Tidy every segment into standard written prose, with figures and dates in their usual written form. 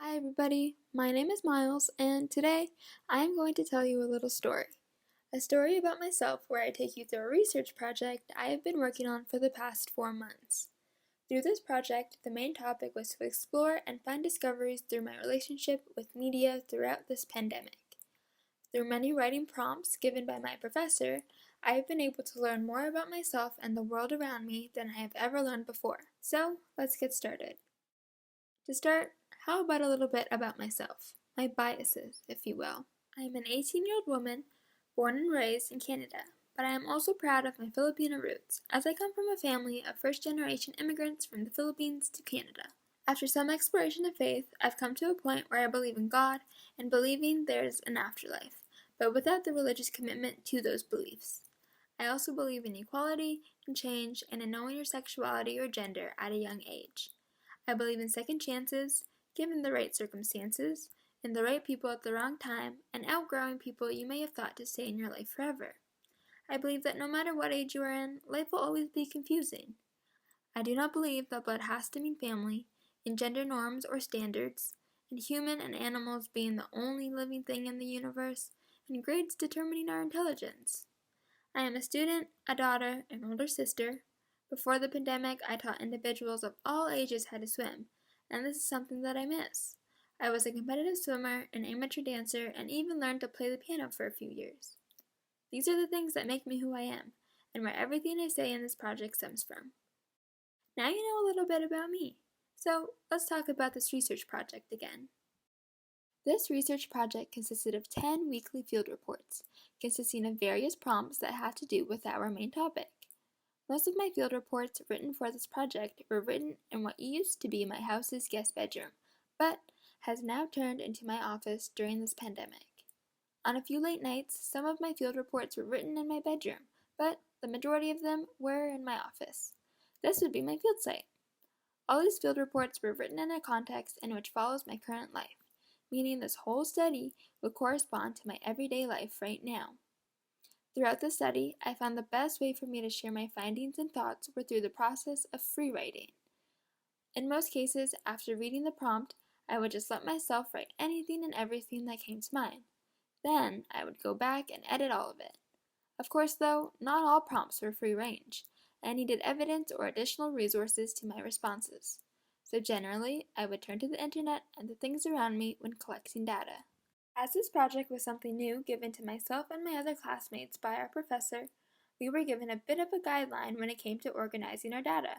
Hi everybody, my name is Miles, and today I am going to tell you a little story. A story about myself where I take you through a research project I have been working on for the past 4 months. Through this project, the main topic was to explore and find discoveries through my relationship with media throughout this pandemic. Through many writing prompts given by my professor, I have been able to learn more about myself and the world around me than I have ever learned before. So, let's get started. To start, how about a little bit about myself? My biases, if you will. I am an 18-year-old woman, born and raised in Canada, but I am also proud of my Filipino roots, as I come from a family of first-generation immigrants from the Philippines to Canada. After some exploration of faith, I've come to a point where I believe in God and believing there's an afterlife, but without the religious commitment to those beliefs. I also believe in equality and change and in knowing your sexuality or gender at a young age. I believe in second chances, given the right circumstances, in the right people at the wrong time, and outgrowing people you may have thought to stay in your life forever. I believe that no matter what age you are in, life will always be confusing. I do not believe that blood has to mean family, in gender norms or standards, in human and animals being the only living thing in the universe, and grades determining our intelligence. I am a student, a daughter, an older sister. Before the pandemic, I taught individuals of all ages how to swim, and this is something that I miss. I was a competitive swimmer, an amateur dancer, and even learned to play the piano for a few years. These are the things that make me who I am, and where everything I say in this project stems from. Now you know a little bit about me. So let's talk about this research project again. This research project consisted of 10 weekly field reports, consisting of various prompts that had to do with our main topic. Most of my field reports written for this project were written in what used to be my house's guest bedroom, but has now turned into my office during this pandemic. On a few late nights, some of my field reports were written in my bedroom, but the majority of them were in my office. This would be my field site. All these field reports were written in a context in which follows my current life, meaning this whole study would correspond to my everyday life right now. Throughout the study, I found the best way for me to share my findings and thoughts were through the process of free writing. In most cases, after reading the prompt, I would just let myself write anything and everything that came to mind. Then, I would go back and edit all of it. Of course, though, not all prompts were free range. I needed evidence or additional resources to my responses. So generally, I would turn to the internet and the things around me when collecting data. As this project was something new given to myself and my other classmates by our professor, we were given a bit of a guideline when it came to organizing our data.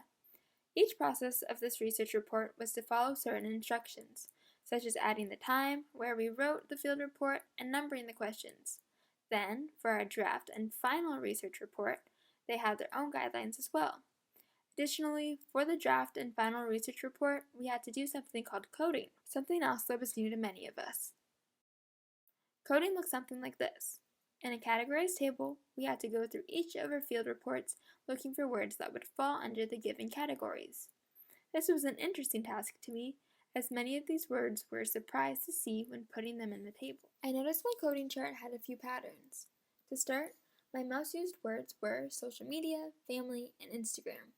Each process of this research report was to follow certain instructions, such as adding the time, where we wrote the field report, and numbering the questions. Then, for our draft and final research report, they had their own guidelines as well. Additionally, for the draft and final research report, we had to do something called coding, something else that was new to many of us. Coding looks something like this. In a categorized table, we had to go through each of our field reports looking for words that would fall under the given categories. This was an interesting task to me, as many of these words were a surprise to see when putting them in the table. I noticed my coding chart had a few patterns. To start, my most used words were social media, family, and Instagram.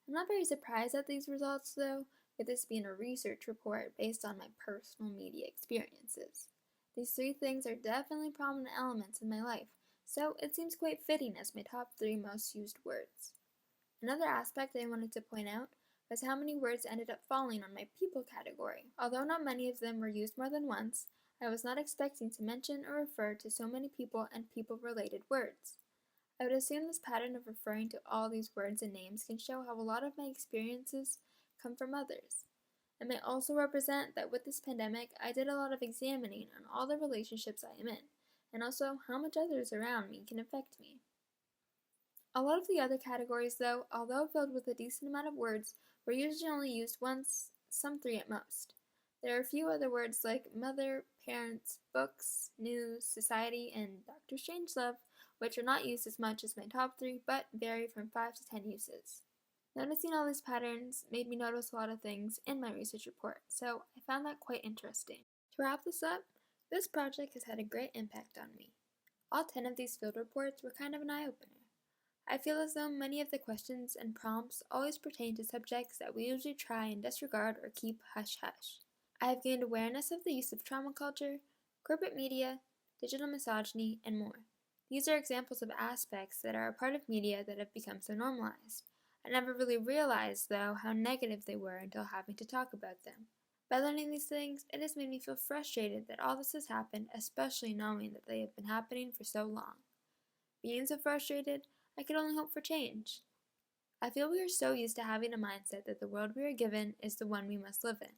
I'm not very surprised at these results though, with this being a research report based on my personal media experiences. These three things are definitely prominent elements in my life, so it seems quite fitting as my top 3 most used words. Another aspect I wanted to point out was how many words ended up falling on my people category. Although not many of them were used more than once, I was not expecting to mention or refer to so many people and people-related words. I would assume this pattern of referring to all these words and names can show how a lot of my experiences come from others. It may also represent that with this pandemic, I did a lot of examining on all the relationships I am in, and also how much others around me can affect me. A lot of the other categories, though, although filled with a decent amount of words, were usually only used once, some 3 at most. There are a few other words like mother, parents, books, news, society, and Dr. Strangelove, which are not used as much as my top 3, but vary from 5 to 10 uses. Noticing all these patterns made me notice a lot of things in my research report, so I found that quite interesting. To wrap this up, this project has had a great impact on me. All 10 of these field reports were kind of an eye-opener. I feel as though many of the questions and prompts always pertain to subjects that we usually try and disregard or keep hush-hush. I have gained awareness of the use of trauma culture, corporate media, digital misogyny, and more. These are examples of aspects that are a part of media that have become so normalized. I never really realized, though, how negative they were until having to talk about them. By learning these things, it has made me feel frustrated that all this has happened, especially knowing that they have been happening for so long. Being so frustrated, I could only hope for change. I feel we are so used to having a mindset that the world we are given is the one we must live in.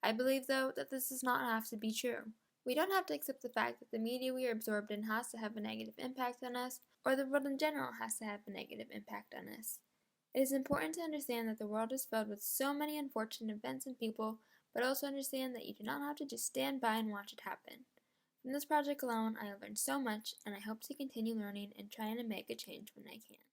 I believe, though, that this does not have to be true. We don't have to accept the fact that the media we are absorbed in has to have a negative impact on us, or the world in general has to have a negative impact on us. It is important to understand that the world is filled with so many unfortunate events and people, but also understand that you do not have to just stand by and watch it happen. From this project alone, I have learned so much, and I hope to continue learning and trying to make a change when I can.